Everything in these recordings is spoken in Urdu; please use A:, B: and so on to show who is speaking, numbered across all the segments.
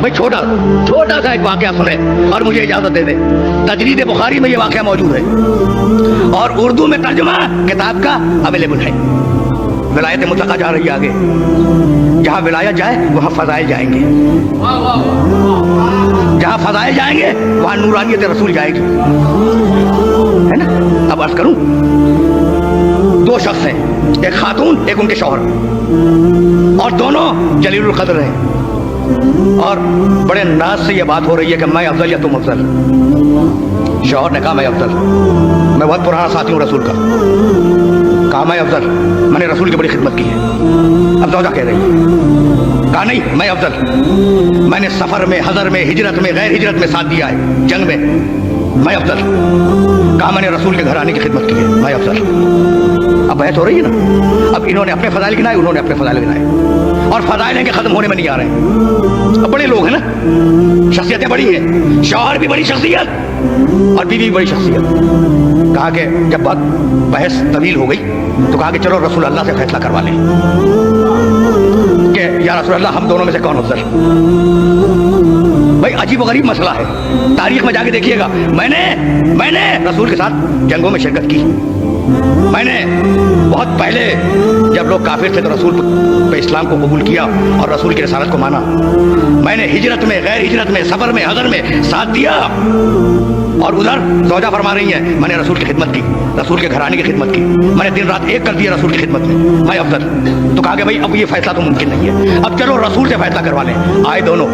A: بھائی چھوٹا سا ایک واقعہ سنے اور مجھے اجازت دے دے. تجرید بخاری میں یہ واقعہ موجود ہے اور اردو میں ترجمہ کتاب کا اویلیبل ہے. ولایت مطلقہ جا رہی ہے آگے. جہاں ولایت جائے وہاں فضائل جائیں گے. جہاں فضائل جائیں گے وہاں نورانیت رسول جائے گی. ہے نا؟ اب عرض کروں, دو شخص ہیں, ایک خاتون ایک ان کے شوہر, اور دونوں جلیل القدر ہیں, اور بڑے ناز سے یہ بات ہو رہی ہے کہ میں افضل یا تم افضل. شوہر نے کہا میں افضل, میں بہت پرانا ساتھی ہوں رسول کا. کہا میں افضل, میں نے رسول کی بڑی خدمت کی ہے. اب زوجہ کہہ رہی ہے. کہا نہیں میں افضل, میں نے سفر میں, حضر میں, ہجرت میں, غیر ہجرت میں ساتھ دیا ہے, جنگ میں. میں افضل. کہا میں نے رسول کے گھر آنے کی خدمت کی ہے, میں افضل. اب بحث ہو رہی ہے نا. اب انہوں نے اپنے فضائل گنائے, انہوں نے اپنے فضائل گنائے, اور فضائل ہیں کہ ختم ہونے میں نہیں آ رہے ہیں. اب بڑے لوگ ہیں نا, شخصیتیں بڑی ہیں, شوہر بھی بڑی شخصیت اور بیوی بھی بڑی شخصیت. کہا کہ جب بات بحث طویل ہو گئی تو کہا کہ چلو رسول اللہ سے فیصلہ کروا لیں کہ یا رسول اللہ ہم دونوں میں سے کون افضل. بھائی عجیب و غریب مسئلہ ہے, تاریخ میں جا کے دیکھیے گا. میں نے رسول کے ساتھ جنگوں میں شرکت کی. میں نے بہت پہلے جب لوگ کافر تھے تو رسول پہ اسلام کو قبول کیا اور رسول کی رسالت کو مانا. میں نے ہجرت میں, غیر ہجرت میں, سفر میں, حضر میں ساتھ دیا. اور ادھر زوجہ فرما رہی ہیں میں نے رسول کی خدمت کی, رسول کے گھرانے کی خدمت کی, میں نے دن رات ایک کر دیا رسول کی خدمت میں, میں افضل. تو کہا کہ بھائی اب یہ فیصلہ تو ممکن نہیں ہے, اب چلو رسول سے فیصلہ کروا لیں. آئے دونوں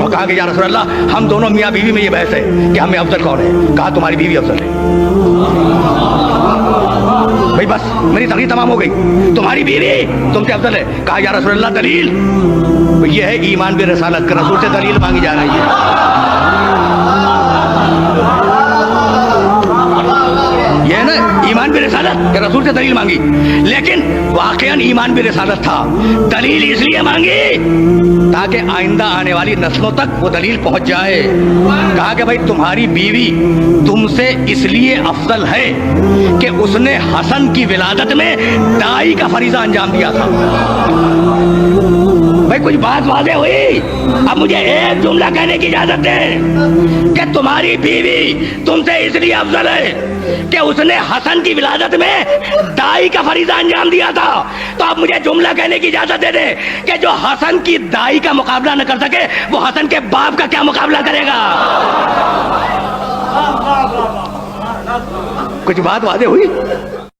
A: اور کہا کہ یا رسول اللہ ہم دونوں میاں بیوی میں یہ بحث ہے کہ ہمیں افضل کون ہے. کہا تمہاری بیوی افضل ہے. بھائی بس میری تقریر تمام ہو گئی, تمہاری بیوی تم سے افضل ہے. کہا یا رسول اللہ دلیل. یہ ہے ایمان بے رسالت کا, رسول سے دلیل مانگی جا رہی ہے. یہ ہے نا ایمان بے رسالت کہ رسول سے دلیل مانگی, لیکن واقعاً ایمان بے رسالت تھا. دلیل اس لیے مانگی تاکہ آئندہ آنے والی نسلوں تک وہ دلیل پہنچ جائے. کہا کہ بھائی تمہاری بیوی تم سے اس لیے افضل ہے کہ اس نے حسن کی ولادت میں دائی کا فریضہ انجام دیا تھا. بھائی کچھ بات واضح ہوئی. اب مجھے ایک جملہ کہنے کی اجازت دے کہ تمہاری بیوی تم سے اس لیے افضل ہے کہ اس نے حسن کی ولادت میں دائی کا فریضہ انجام دیا تھا. تو اب مجھے جملہ کہنے کی اجازت دے دے کہ جو حسن کی دائی کا مقابلہ نہ کر سکے وہ حسن کے باپ کا کیا مقابلہ کرے گا. کچھ بات واضح ہوئی.